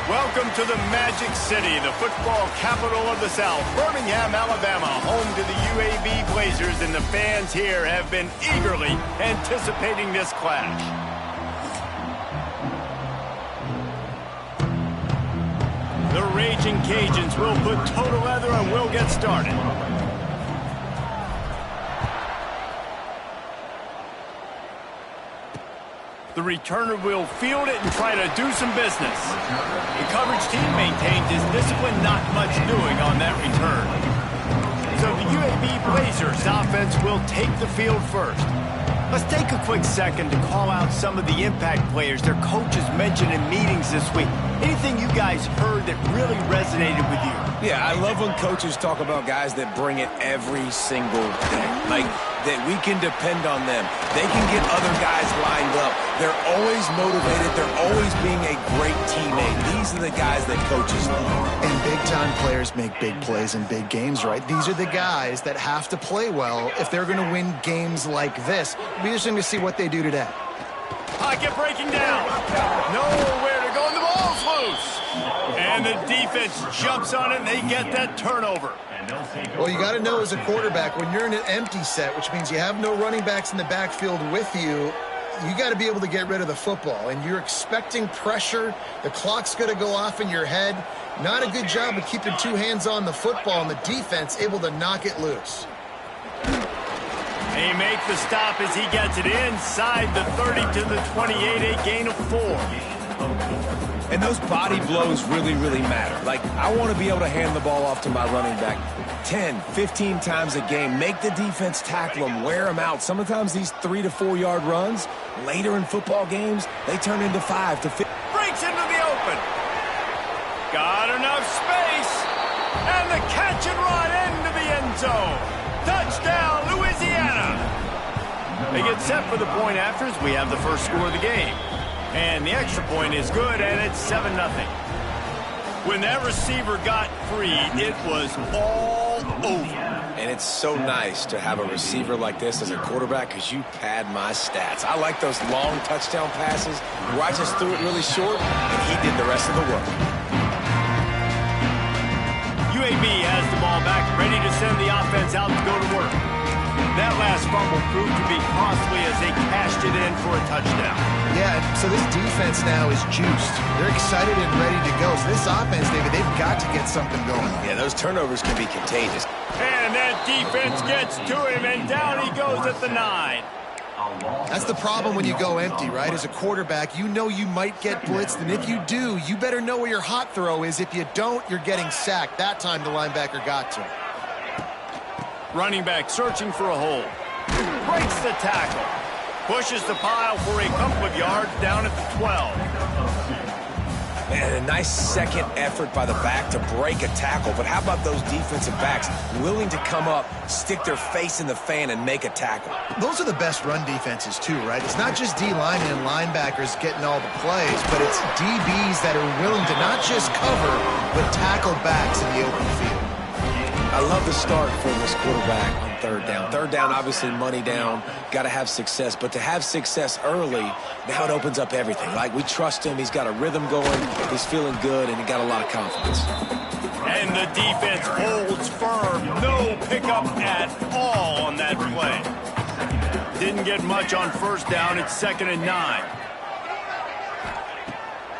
Welcome to the Magic City, the football capital of the South, Birmingham, Alabama, home to the UAB Blazers, and the fans here have been eagerly anticipating this clash. The Raging Cajuns will put total leather and we'll get started. The returner will field it and try to do some business. The coverage team maintains his discipline, not much doing on that return. So the UAB Blazers offense will take the field first. Let's take a quick second to call out some of the impact players their coaches mentioned in meetings this week. Anything you guys heard that really resonated with you? Yeah, I love when coaches talk about guys that bring it every single day. Like, that we can depend on them. They can get other guys lined up. They're always motivated. They're always being a great teammate. These are the guys that coaches love. And big-time players make big plays in big games, right? These are the guys that have to play well if they're going to win games like this. It'll be interesting to see what they do today. Pocket breaking down. Nowhere to go, and the ball's loose. And the defense jumps on it, and they get that turnover. Well, you got to know as a quarterback, when you're in an empty set, which means you have no running backs in the backfield with you, you got to be able to get rid of the football. And you're expecting pressure. The clock's going to go off in your head. Not a good job of keeping two hands on the football, and the defense able to knock it loose. They make the stop as he gets it inside the 30 to the 28, a gain of 4. And those body blows really, really matter. Like, I want to be able to hand the ball off to my running back 10, 15 times a game. Make the defense tackle them, wear them out. Sometimes these 3 to 4 yard runs, later in football games, they turn into 5 to 15. Breaks into the open. Got enough space. And the catch and run into the end zone. Touchdown, Louisiana. They get set for the point after as we have the first score of the game. And the extra point is good, and it's 7-0. When that receiver got free, it was all over. And it's so nice to have a receiver like this as a quarterback because you pad my stats. I like those long touchdown passes where I just threw it really short, and he did the rest of the work. UAB has the ball back, ready to send the offense out to go to work. That last fumble proved to be costly as they cashed it in for a touchdown. Yeah, so this defense now is juiced. They're excited and ready to go. So this offense, David, they've got to get something going. Yeah, those turnovers can be contagious. And that defense gets to him, and down he goes at the 9. That's the problem when you go empty, right? As a quarterback, you know you might get blitzed, and if you do, you better know where your hot throw is. If you don't, you're getting sacked. That time the linebacker got to him. Running back searching for a hole. Breaks the tackle. Pushes the pile for a couple of yards down at the 12. And a nice second effort by the back to break a tackle. But how about those defensive backs willing to come up, stick their face in the fan, and make a tackle? Those are the best run defenses, too, right? It's not just D-linemen and linebackers getting all the plays, but it's DBs that are willing to not just cover, but tackle backs in the open field. I love the start for this quarterback on third down. Third down, obviously money down, got to have success. But to have success early, now it opens up everything. Like, we trust him. He's got a rhythm going. He's feeling good, and he got a lot of confidence. And the defense holds firm. No pickup at all on that play. Didn't get much on first down. It's 2nd and 9.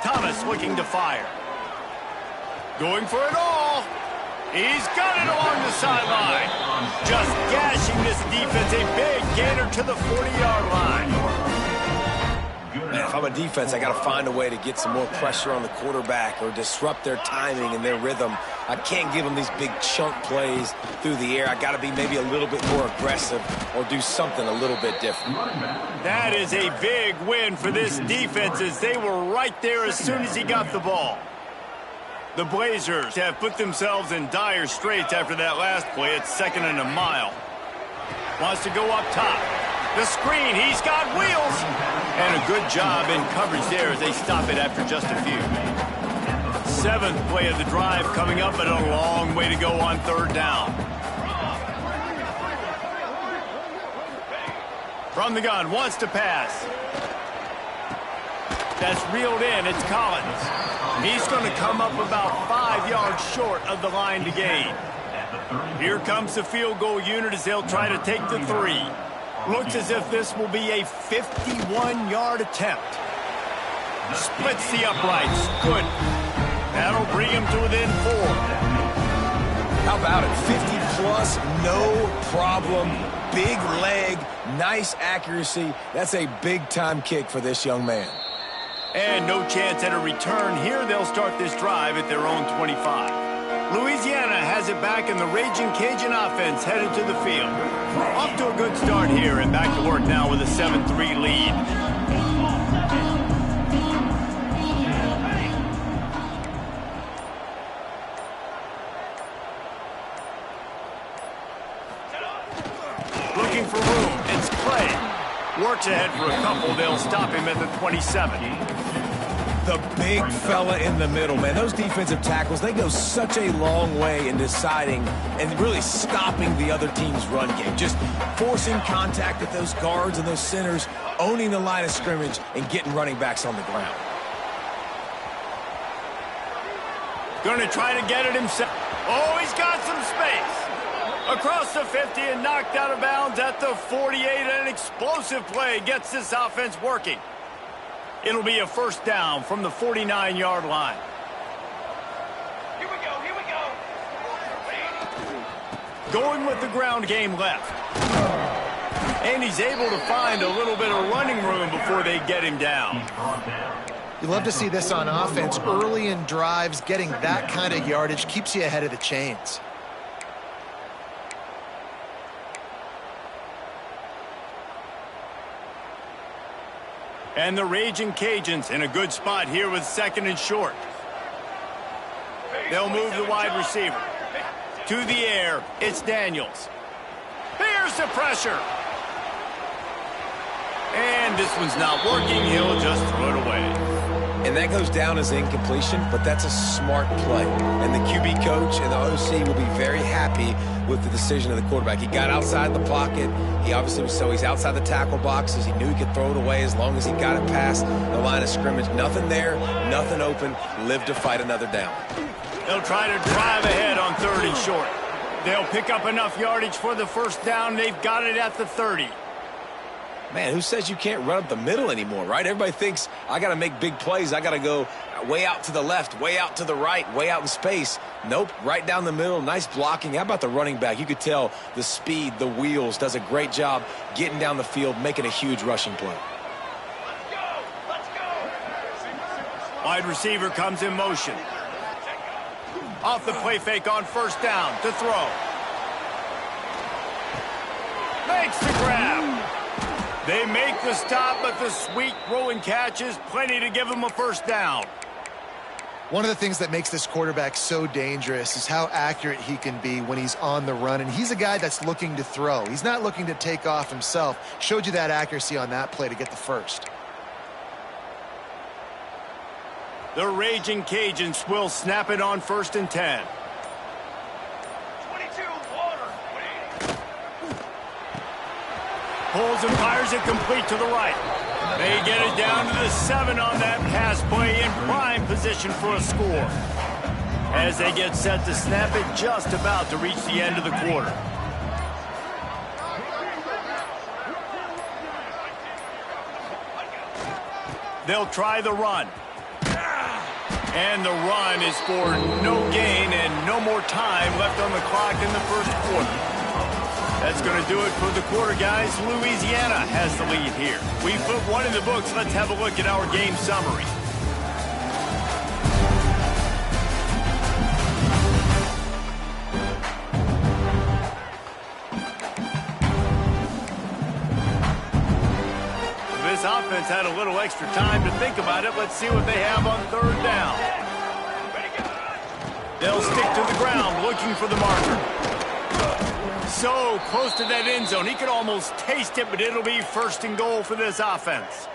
Thomas looking to fire. Going for it all. He's got it along the sideline. Just gashing this defense. A big gainer to the 40-yard line. Man, if I'm a defense, I got to find a way to get some more pressure on the quarterback or disrupt their timing and their rhythm. I can't give them these big chunk plays through the air. I got to be maybe a little bit more aggressive or do something a little bit different. That is a big win for this defense as they were right there as soon as he got the ball. The Blazers have put themselves in dire straits after that last play. It's 2nd and a mile. Wants to go up top. The screen, he's got wheels. And a good job in coverage there as they stop it after just a few. 7th play of the drive coming up, but a long way to go on third down. From the gun, wants to pass. That's reeled in, it's Collins. He's going to come up about 5 yards short of the line to gain. Here comes the field goal unit as they'll try to take the 3. Looks as if this will be a 51-yard attempt. Splits the uprights. Good. That'll bring him to within 4. How about it? 50-plus, no problem. Big leg, nice accuracy. That's a big-time kick for this young man. And no chance at a return. Here they'll start this drive at their own 25. Louisiana has it back, and the Raging Cajun offense headed to the field. Off to a good start here, and back to work now with a 7-3 lead. Looking for room. It's Clay. Works ahead for a couple. They'll stop him at the 27. The big fella in the middle, man. Those defensive tackles, they go such a long way in deciding and really stopping the other team's run game. Just forcing contact with those guards and those centers, owning the line of scrimmage, and getting running backs on the ground. Going to try to get it himself. Oh, he's got some space. Across the 50 and knocked out of bounds at the 48. An explosive play gets this offense working. It'll be a first down from the 49-yard line. Here we go, here we go. Going with the ground game left. And he's able to find a little bit of running room before they get him down. You love to see this on offense. Early in drives, getting that kind of yardage keeps you ahead of the chains. And the Raging Cajuns in a good spot here with 2nd and short. They'll move the wide receiver. To the air, it's Daniels. Here's the pressure. And this one's not working. He'll just throw it away. And that goes down as incompletion, but that's a smart play. And the QB coach and the OC will be very happy with the decision of the quarterback. He got outside the pocket. He obviously was, so he's outside the tackle boxes. He knew he could throw it away as long as he got it past the line of scrimmage. Nothing there, nothing open. Live to fight another down. They'll try to drive ahead on 3rd and short. They'll pick up enough yardage for the first down. They've got it at the 30. Man, who says you can't run up the middle anymore, right? Everybody thinks I got to make big plays. I got to go way out to the left, way out to the right, way out in space. Nope, right down the middle. Nice blocking. How about the running back? You could tell the speed, the wheels, does a great job getting down the field, making a huge rushing play. Let's go. Wide receiver comes in motion. Off the play fake on first down to throw. Makes the grab. They make the stop, but the sweet throw and catch is plenty to give them a first down. One of the things that makes this quarterback so dangerous is how accurate he can be when he's on the run. And he's a guy that's looking to throw. He's not looking to take off himself. Showed you that accuracy on that play to get the first. The Raging Cajuns will snap it on 1st and 10. Pulls and fires it complete to the right. They get it down to the 7 on that pass play, in prime position for a score. As they get set to snap it, just about to reach the end of the quarter. They'll try the run. And the run is for no gain and no more time left on the clock in the first quarter. That's going to do it for the quarter, guys. Louisiana has the lead here. We put one in the books. Let's have a look at our game summary. This offense had a little extra time to think about it. Let's see what they have on 3rd down. They'll stick to the ground looking for the marker. So close to that end zone. He could almost taste it, but it'll be 1st and goal for this offense.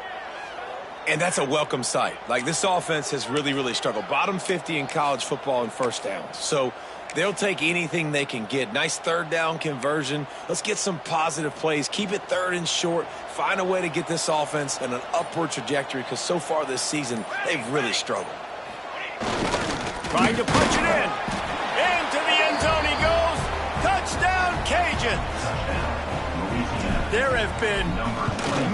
And that's a welcome sight. Like, this offense has really, really struggled. Bottom 50 in college football in first downs. So they'll take anything they can get. Nice 3rd down conversion. Let's get some positive plays. Keep it 3rd and short. Find a way to get this offense in an upward trajectory, because so far this season, they've really struggled. Trying to punch it in. Into the end zone he goes. Touchdown, Cajuns. There have been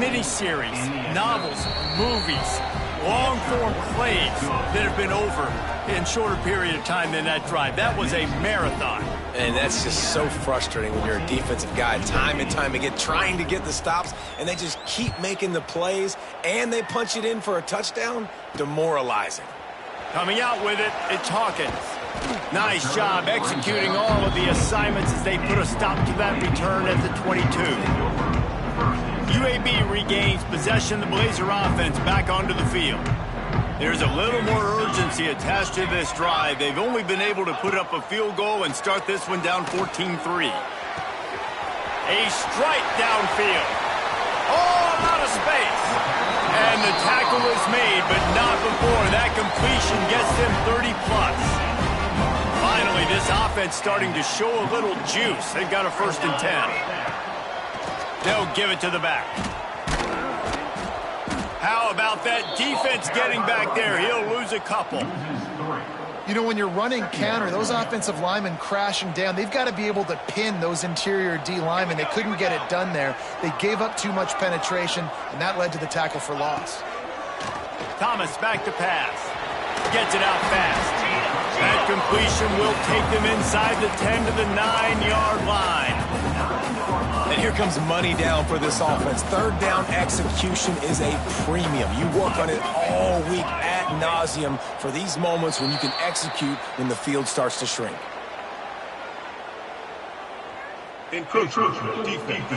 miniseries, novels, movies, long-form plays that have been over in shorter period of time than that drive. That was a marathon. And that's just so frustrating when you're a defensive guy, time and time again, trying to get the stops, and they just keep making the plays, and they punch it in for a touchdown. Demoralizing. Coming out with it, it's Hawkins. Nice job executing all of the assignments as they put a stop to that return at the 22. UAB regains possession. The Blazer offense back onto the field. There's a little more urgency attached to this drive. They've only been able to put up a field goal and start this one down 14-3. A strike downfield. All out of space. And the tackle is made, but not before that completion gets them 30-plus. Finally, this offense starting to show a little juice. They've got a 1st and 10. They'll give it to the back. How about that defense getting back there? He'll lose a couple. You know, when you're running counter, those offensive linemen crashing down, they've got to be able to pin those interior D linemen. They couldn't get it done there. They gave up too much penetration, and that led to the tackle for loss. Thomas back to pass. Gets it out fast. That completion will take them inside the 10 to the 9-yard line. And here comes money down for this offense. 3rd down execution is a premium. You work on it all week ad nauseum for these moments when you can execute when the field starts to shrink. Encroachment defense.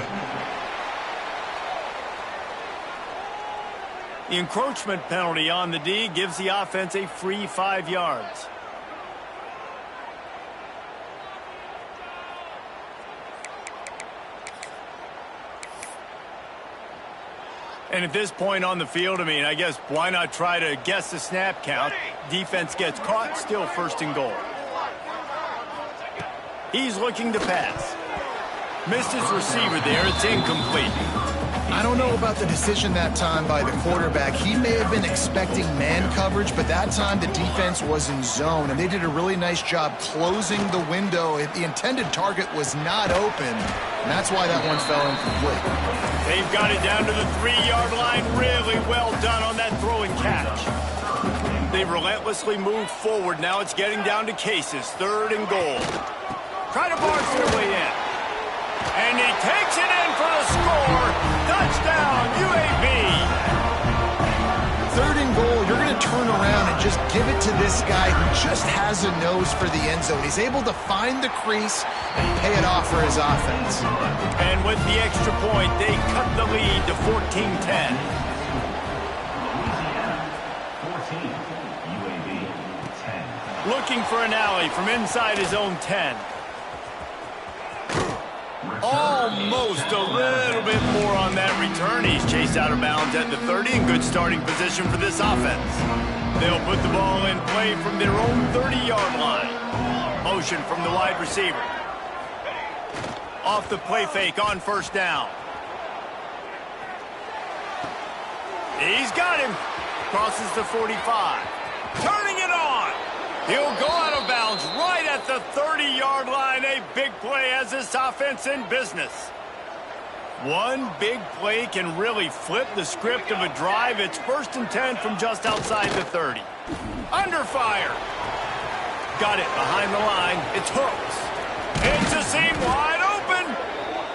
The encroachment penalty on the D gives the offense a free 5 yards. And at this point on the field, I guess why not try to guess the snap count? Defense gets caught, still 1st and goal. He's looking to pass. Missed his receiver there, it's incomplete. I don't know about the decision that time by the quarterback. He may have been expecting man coverage, but that time the defense was in zone, and they did a really nice job closing the window. The intended target was not open, and that's why that one fell incomplete. They've got it down to the 3-yard line. Really well done on that throw and catch. They relentlessly move forward. Now it's getting down to cases. 3rd and goal. Try to barge their way in. And he takes it in for the score. Touchdown, UAB. 3rd and goal, you're going to turn around and just give it to this guy who just has a nose for the end zone. He's able to find the crease and pay it off for his offense. And with the extra point, they cut the lead to 14-10. Looking for an alley from inside his own 10. Almost a little bit more on that return. He's chased out of bounds at the 30 in good starting position for this offense. They'll put the ball in play from their own 30-yard line. Motion from the wide receiver. Off the play fake on 1st down. He's got him. Crosses the 45. Turning it on. He'll go out of bounds right at the 30-yard line. A big play as this offense in business. One big play can really flip the script of a drive. It's 1st and 10 from just outside the 30. Under fire. Got it behind the line. It's Hooks. It's a seam wide open.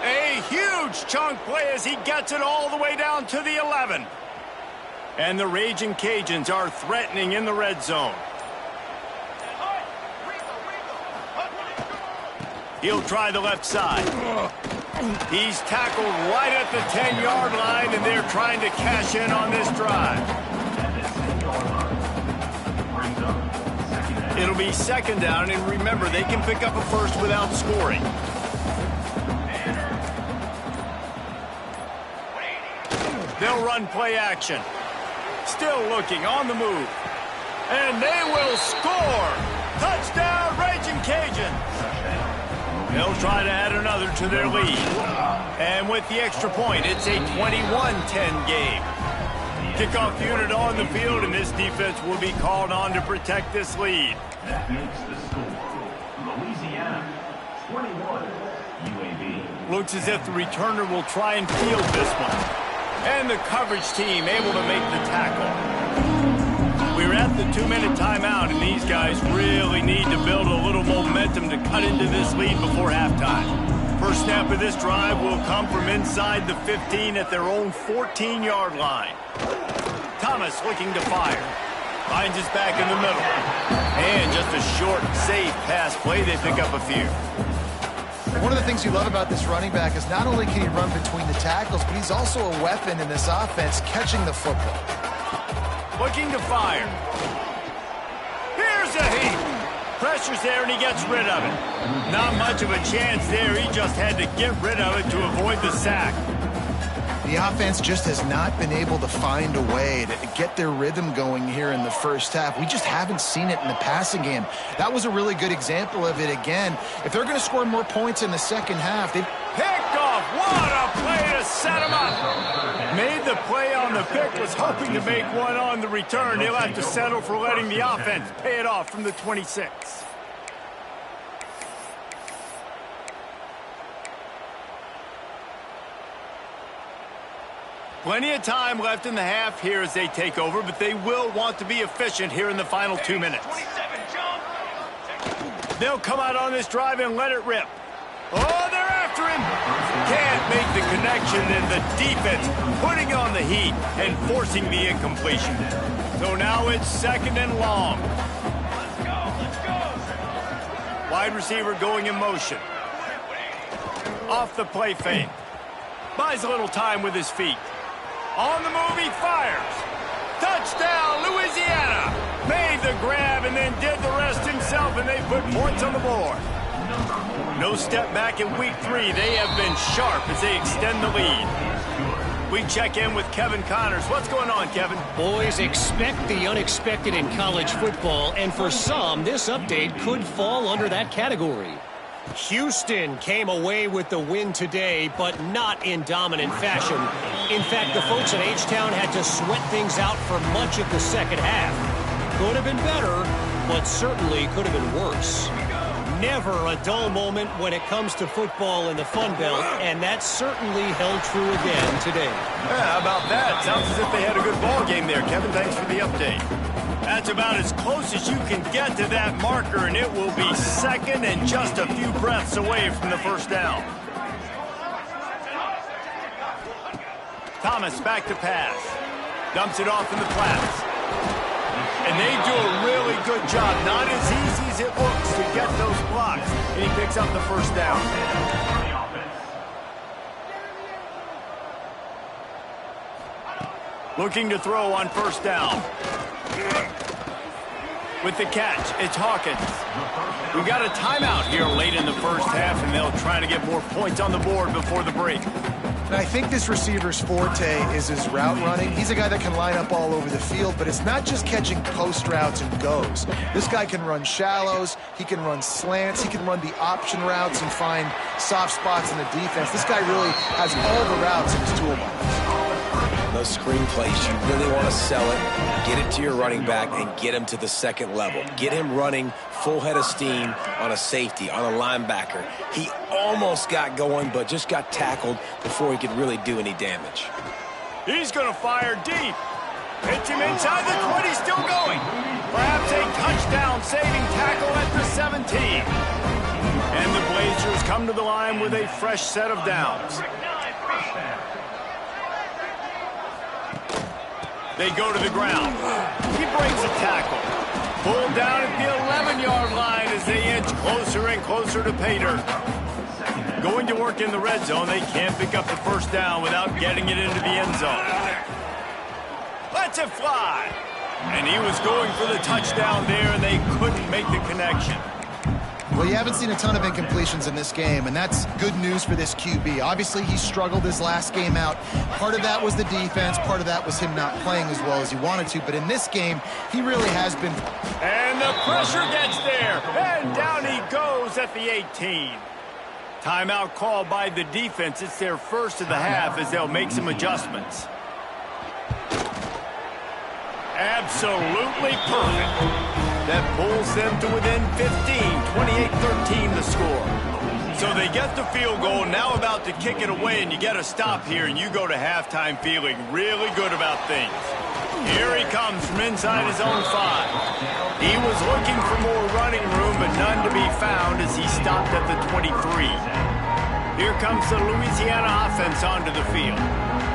A huge chunk play as he gets it all the way down to the 11. And the Raging Cajuns are threatening in the red zone. He'll try the left side. He's tackled right at the 10-yard line, and they're trying to cash in on this drive. It'll be 2nd down, and remember, they can pick up a 1st without scoring. They'll run play action. Still looking on the move. And they will score! Touchdown, Raging Cajuns! They'll try to add another to their lead. And with the extra point, it's a 21-10 game. Kickoff unit on the field, and this defense will be called on to protect this lead. That makes the score Louisiana 21, UAB. Looks as if the returner will try and field this one. And the coverage team able to make the tackle. We're at the 2-minute timeout, and these guys really need to build a little momentum to cut into this lead before halftime. First snap of this drive will come from inside the 15 at their own 14-yard line. Thomas looking to fire. Finds his back in the middle. And just a short, safe pass play. They pick up a few. One of the things you love about this running back is not only can he run between the tackles, but he's also a weapon in this offense, catching the football. Looking to fire. Here's a heap. Pressure's there, and he gets rid of it. Not much of a chance there. He just had to get rid of it to avoid the sack. The offense just has not been able to find a way to get their rhythm going here in the first half. We just haven't seen it in the passing game. That was a really good example of it again. If they're going to score more points in the second half, they picked off. What a play to set him up. Made the play on the pick, was hoping to make one on the return. He'll have to settle for letting the offense pay it off from the 26. Plenty of time left in the half here as they take over, but they will want to be efficient here in the final 2 minutes. They'll come out on this drive and let it rip. Oh, they're after him. Can't make the connection, and the defense putting on the heat and forcing the incompletion. So now it's second and long. Wide receiver going in motion. Off the play fake. Buys a little time with his feet. On the move, he fires. Touchdown, Louisiana. Made the grab and then did the rest himself, and they put points on the board. No step back in week 3. They have been sharp as they extend the lead. We check in with Kevin Connors. What's going on, Kevin? Boys, expect the unexpected in college football, and for some, this update could fall under that category. Houston came away with the win today, but not in dominant fashion. In fact, the folks at H-Town had to sweat things out for much of the second half. Could have been better, but certainly could have been worse. Never a dull moment when it comes to football in the Fun Belt, and that certainly held true again today. Yeah, how about that? Sounds as if they had a good ball game there, Kevin. Thanks for the update. That's about as close as you can get to that marker, and it will be second and just a few breaths away from the first down. Thomas back to pass. Dumps it off in the flats. And they do a really good job. Not as easy as it looks to get those blocks. And he picks up the first down. Looking to throw on first down. With the catch, it's Hawkins. We've got a timeout here late in the first half, and they'll try to get more points on the board before the break. And I think this receiver's forte is his route running. He's a guy that can line up all over the field, but it's not just catching post routes and goes. This guy can run shallows, he can run slants, he can run the option routes and find soft spots in the defense. This guy really has all the routes in his toolbox. Those screen plays, you really want to sell it, get it to your running back, and get him to the second level. Get him running full head of steam on a safety, on a linebacker. He almost got going, but just got tackled before he could really do any damage. He's going to fire deep. Hits him inside the 20, still going. Perhaps a touchdown-saving tackle at the 17. And the Blazers come to the line with a fresh set of downs. They go to the ground. He breaks a tackle. Pulled down at the 11-yard line as they inch closer and closer to pay dirt. Going to work in the red zone, they can't pick up the first down without getting it into the end zone. Lets it fly. And he was going for the touchdown there, and they couldn't make the connection. Well, you haven't seen a ton of incompletions in this game, and that's good news for this QB. Obviously, he struggled his last game out. Part of that was the defense. Part of that was him not playing as well as he wanted to. But in this game, he really has been. And the pressure gets there. And down he goes at the 18. Timeout called by the defense. It's their first of the half as they'll make some adjustments. Absolutely perfect. That pulls them to within 15, 28-13 the score. So they get the field goal, now about to kick it away, and you get a stop here, and you go to halftime feeling really good about things. Here he comes from inside his own 5. He was looking for more running room, but none to be found as he stopped at the 23. Here comes the Louisiana offense onto the field.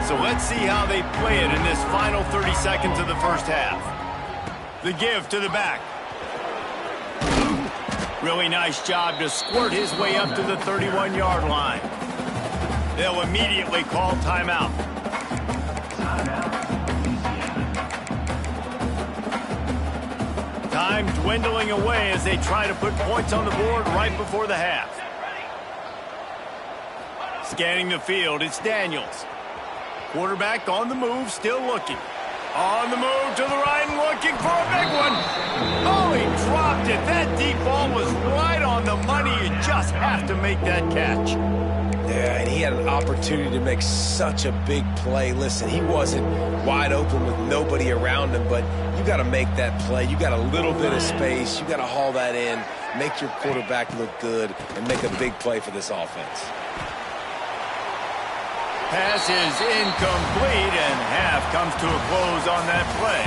So let's see how they play it in this final 30 seconds of the first half. The give to the back. Really nice job to squirt his way up to the 31-yard line. They'll immediately call timeout. Time dwindling away as they try to put points on the board right before the half. Scanning the field, it's Daniels. Quarterback on the move, still looking. On the move to the right and looking for a big one. Oh, he dropped it. That deep ball was right on the money. You just have to make that catch. Yeah, and he had an opportunity to make such a big play. Listen, he wasn't wide open with nobody around him, but you got to make that play. You got a little bit of space. You got to haul that in, make your quarterback look good, and make a big play for this offense. Pass is incomplete, and half comes to a close on that play.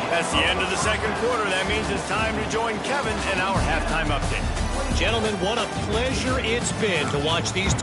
That's the end of the second quarter. That means it's time to join Kevin in our halftime update. Gentlemen, what a pleasure it's been to watch these.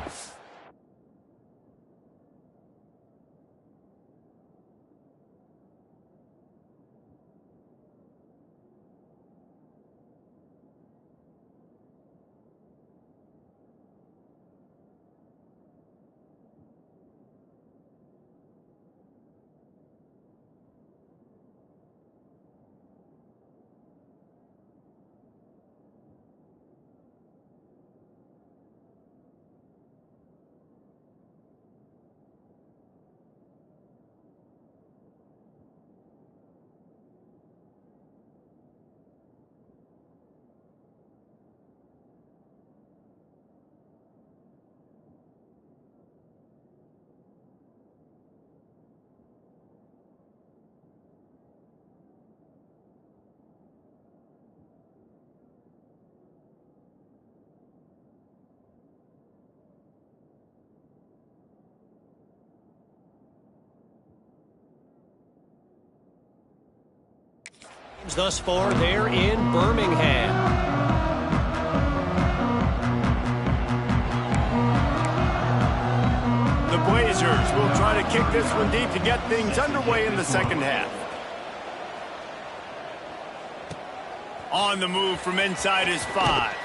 Thus far, they're in Birmingham. The Blazers will try to kick this one deep to get things underway in the second half. On the move from inside his 5.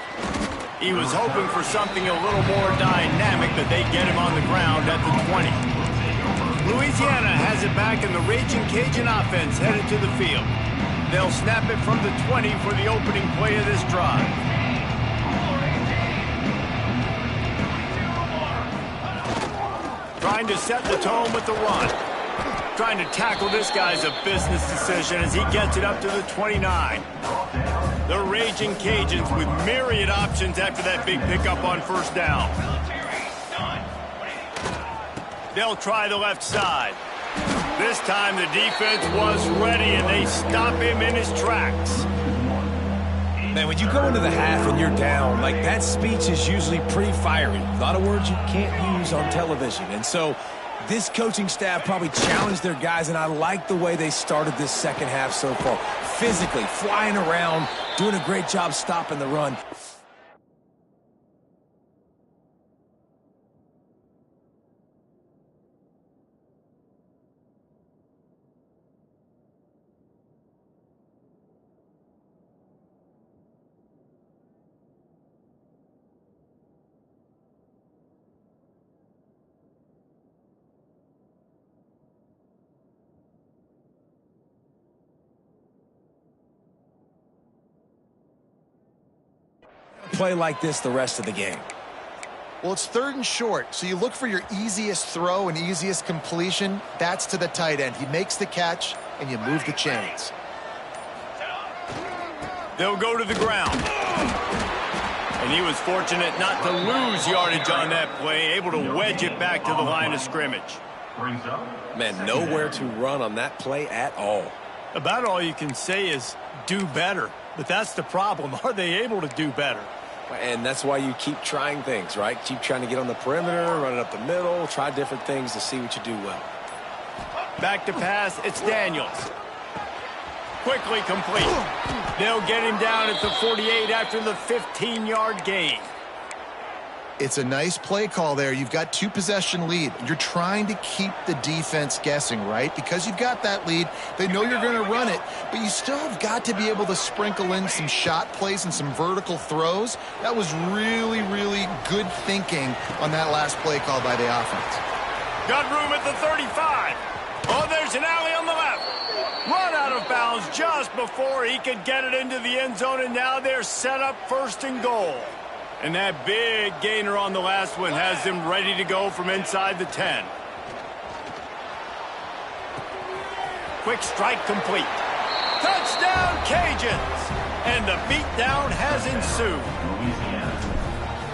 He was hoping for something a little more dynamic, but they get him on the ground at the 20. Louisiana has it back, and the Raging Cajun offense headed to the field. They'll snap it from the 20 for the opening play of this drive. Trying to set the tone with the run. Trying to tackle this guy's a business decision as he gets it up to the 29. The Raging Cajuns with myriad options after that big pickup on first down. They'll try the left side. This time the defense was ready, and they stop him in his tracks. Man, when you go into the half and you're down, like, that speech is usually pretty fiery. A lot of words you can't use on television. And so this coaching staff probably challenged their guys, and I like the way they started this second half so far. Physically, flying around, doing a great job stopping the run. Play like this the rest of the game. Well, it's 3rd and short, so you look for your easiest throw and easiest completion. That's to the tight end. He makes the catch, and you move the chains. They'll go to the ground. And he was fortunate not to lose yardage on that play, able to wedge it back to the line of scrimmage. Man, nowhere to run on that play at all. About all you can say is do better. But that's the problem. Are they able to do better? And that's why you keep trying things, right? Keep trying to get on the perimeter, run it up the middle, try different things to see what you do well. Back to pass, it's Daniels. Quickly complete. They'll get him down at the 48 after the 15-yard gain. It's a nice play call there. You've got 2-possession lead. You're trying to keep the defense guessing, right? Because you've got that lead, they know you're going to run it, but you still have got to be able to sprinkle in some shot plays and some vertical throws. That was really, really good thinking on that last play call by the offense. Got room at the 35. Oh, there's an alley on the left. Run out of bounds just before he could get it into the end zone, and now they're set up 1st and goal. And that big gainer on the last one has them ready to go from inside the 10. Quick strike complete. Touchdown, Cajuns! And the beatdown has ensued.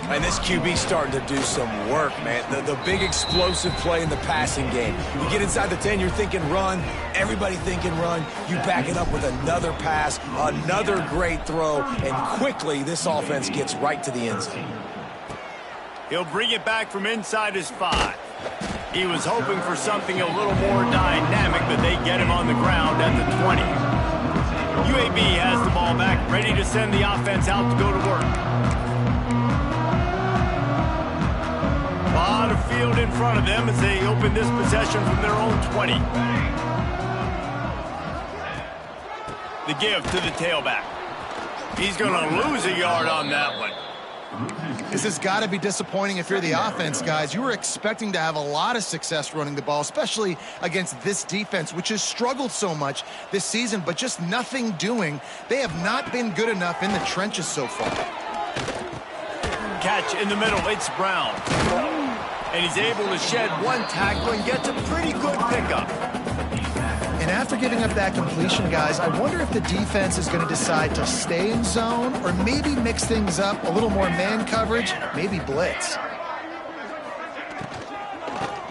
And this QB's starting to do some work, man. The big explosive play in the passing game. You get inside the 10, you're thinking run. Everybody thinking run. You back it up with another pass, another great throw, and quickly this offense gets right to the end zone. He'll bring it back from inside his 5. He was hoping for something a little more dynamic, but they get him on the ground at the 20. UAB has the ball back, ready to send the offense out to go to work. A lot of field in front of them as they open this possession from their own 20. The give to the tailback. He's going to lose a yard on that one. This has got to be disappointing if you're the offense, guys. You were expecting to have a lot of success running the ball, especially against this defense, which has struggled so much this season, but just nothing doing. They have not been good enough in the trenches so far. Catch in the middle, it's Brown. And he's able to shed one tackle and gets a pretty good pickup. And after giving up that completion, guys, I wonder if the defense is going to decide to stay in zone or maybe mix things up, a little more man coverage, maybe blitz.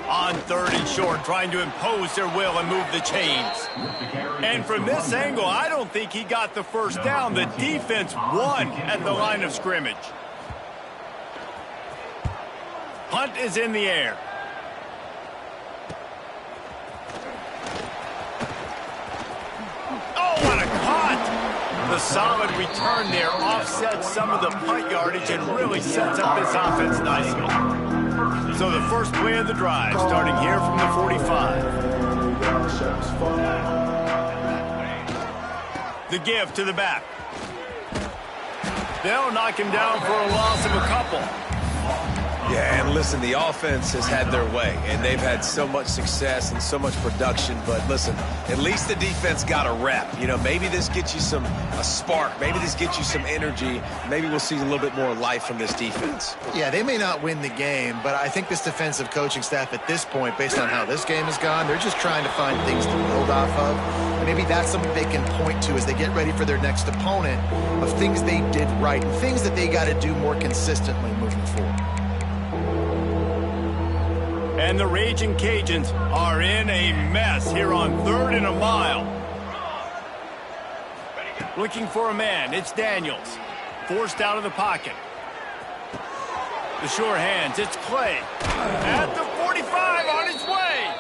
On 3rd and short, trying to impose their will and move the chains. And from this angle, I don't think he got the first down. The defense won at the line of scrimmage. Punt is in the air. Oh, what a punt! The solid return there offsets some of the punt yardage and really sets up this offense nicely. So the first play of the drive, starting here from the 45. The give to the back. They'll knock him down for a loss of a couple. Yeah, and listen, the offense has had their way, and they've had so much success and so much production. But listen, at least the defense got a rep. You know, maybe this gets you a spark. Maybe this gets you some energy. Maybe we'll see a little bit more life from this defense. Yeah, they may not win the game, but I think this defensive coaching staff at this point, based on how this game has gone, they're just trying to find things to build off of. And maybe that's something they can point to as they get ready for their next opponent of things they did right and things that they got to do more consistently moving forward. And the Raging Cajuns are in a mess here on 3rd and a mile. Looking for a man, it's Daniels. Forced out of the pocket. The sure hands, it's Clay. At the 45, on his way.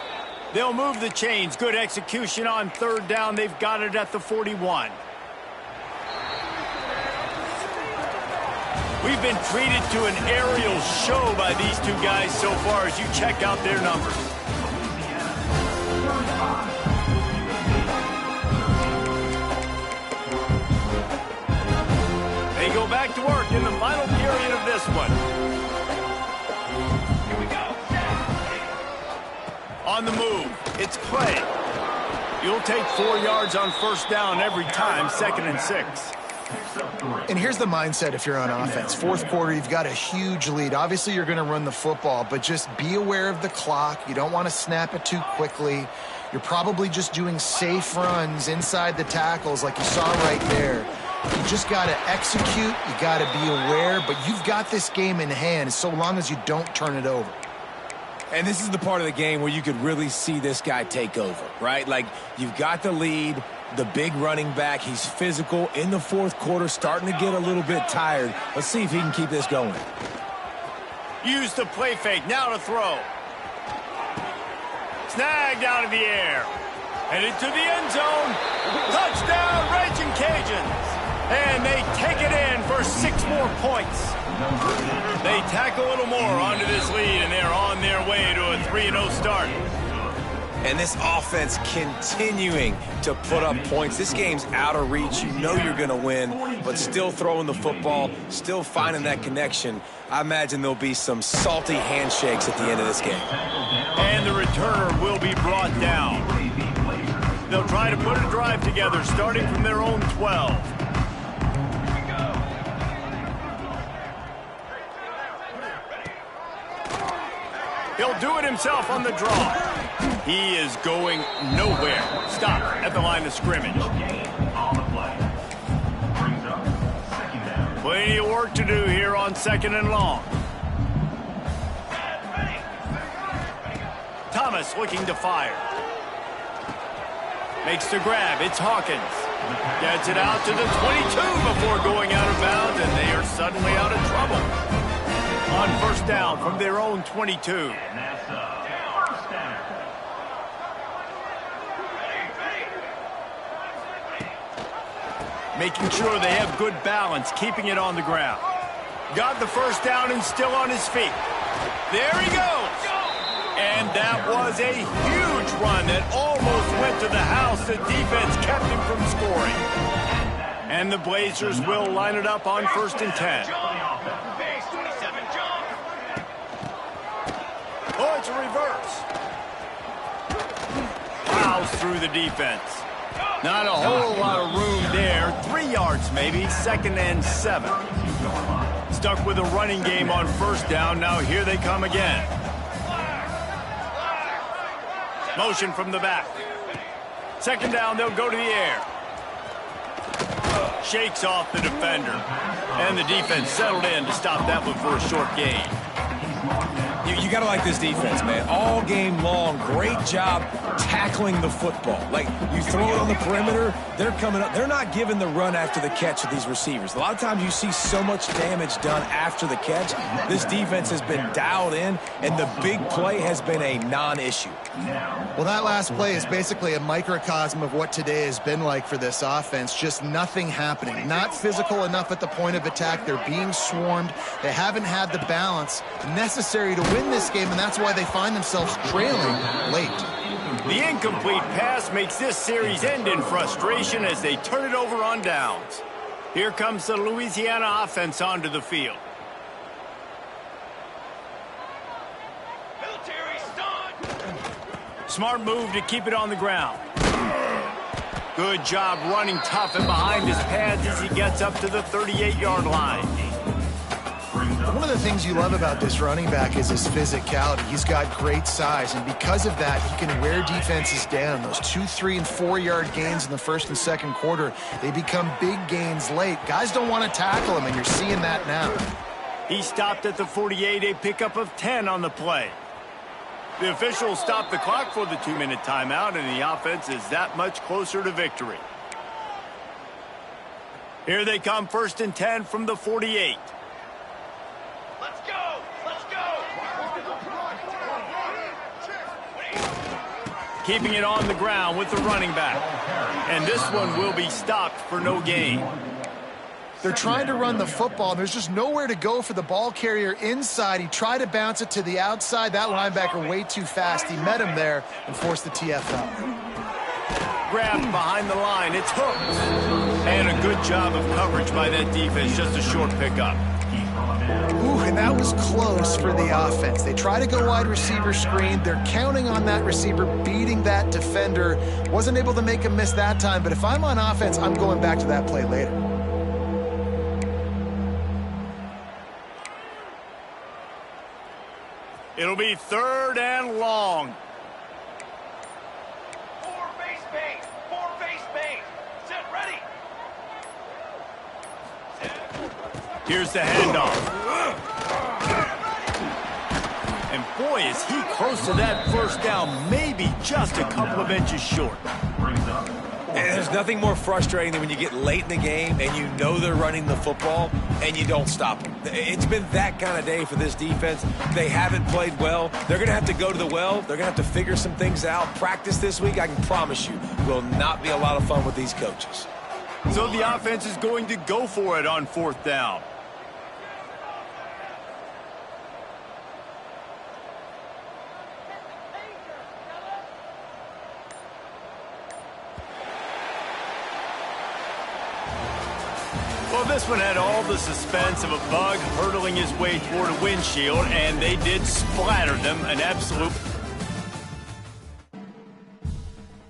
They'll move the chains. Good execution on 3rd down. They've got it at the 41. We've been treated to an aerial show by these two guys so far as you check out their numbers. They go back to work in the final period of this one. Here we go. On the move, it's Clay. You'll take 4 yards on 1st down every time, 2nd and 6. And here's the mindset if you're on offense. 4th quarter, you've got a huge lead. Obviously, you're going to run the football, but just be aware of the clock. You don't want to snap it too quickly. You're probably just doing safe runs inside the tackles like you saw right there. You just got to execute. You got to be aware, but you've got this game in hand so long as you don't turn it over. And this is the part of the game where you could really see this guy take over, right? Like, you've got the lead. the big running back. He's physical in the fourth quarter, starting to get a little bit tired. Let's see if he can keep this going. Use the play fake. Now to throw. Snagged out of the air. Headed to the end zone. Touchdown, Raging Cajuns. And they take it in for 6 more points. They tack a little more onto this lead, and they're on their way to a 3-0 start. And this offense continuing to put up points. This game's out of reach. You know you're going to win, but still throwing the football, still finding that connection. I imagine there'll be some salty handshakes at the end of this game. And the returner will be brought down. They'll try to put a drive together, starting from their own 12. He'll do it himself on the draw. He is going nowhere. Stop at the line of scrimmage. Plenty of work to do here on 2nd and long. Thomas looking to fire. Makes the grab. It's Hawkins. Gets it out to the 22 before going out of bounds, and they are suddenly out of trouble. On 1st down from their own 22. Making sure they have good balance, keeping it on the ground. Got the 1st down and still on his feet. There he goes. And that was a huge run that almost went to the house. The defense kept him from scoring. And the Blazers will line it up on 1st and 10. Oh, it's a reverse. Plows through the defense. Not a whole lot of room there. 3 yards maybe. 2nd and 7. Stuck with a running game on 1st down. Now here they come again. Motion from the back. 2nd down, they'll go to the air. Shakes off the defender. And the defense settled in to stop that one for a short gain. You got to like this defense, man. All game long, great job tackling the football. Like, you throw it on the perimeter, they're coming up. They're not giving the run after the catch of these receivers. A lot of times you see so much damage done after the catch. This defense has been dialed in, and the big play has been a non-issue. Well, that last play is basically a microcosm of what today has been like for this offense. Just nothing happening. Not physical enough at the point of attack. They're being swarmed. They haven't had the balance necessary to win this game, and that's why they find themselves trailing late. The incomplete pass makes this series end in frustration as they turn it over on downs. Here comes the Louisiana offense onto the field. Smart move to keep it on the ground. Good job running tough and behind his pads as he gets up to the 38-yard line. One of the things you love about this running back is his physicality. He's got great size, and because of that, he can wear defenses down. Those 2-, 3-, and 4-yard gains in the 1st and 2nd quarter, they become big gains late. Guys don't want to tackle him, and you're seeing that now. He stopped at the 48, a pickup of 10 on the play. The officials stopped the clock for the 2-minute timeout, and the offense is that much closer to victory. Here they come, 1st and 10 from the 48. Let's go! Let's go! Keeping it on the ground with the running back. And this one will be stopped for no gain. They're trying to run the football, and there's just nowhere to go for the ball carrier inside. He tried to bounce it to the outside. That linebacker way too fast. He met him there and forced the TFL. Grabbed behind the line. It's hooked. And a good job of coverage by that defense. Just a short pickup. Ooh, and that was close for the offense. They try to go wide receiver screen. They're counting on that receiver beating that defender. Wasn't able to make him miss that time, but if I'm on offense, I'm going back to that play later. It'll be 3rd and long. 4 base base. 4 base base. Set ready. Here's the handoff. And boy, is he close to that 1st down, maybe just a couple of inches short. And there's nothing more frustrating than when you get late in the game and you know they're running the football and you don't stop them. It's been that kind of day for this defense. They haven't played well. They're going to have to go to the well. They're going to have to figure some things out. Practice this week, I can promise you, will not be a lot of fun with these coaches. So the offense is going to go for it on 4th down. Well, this one had all the suspense of a bug hurtling his way toward a windshield, and they did splatter them. An absolute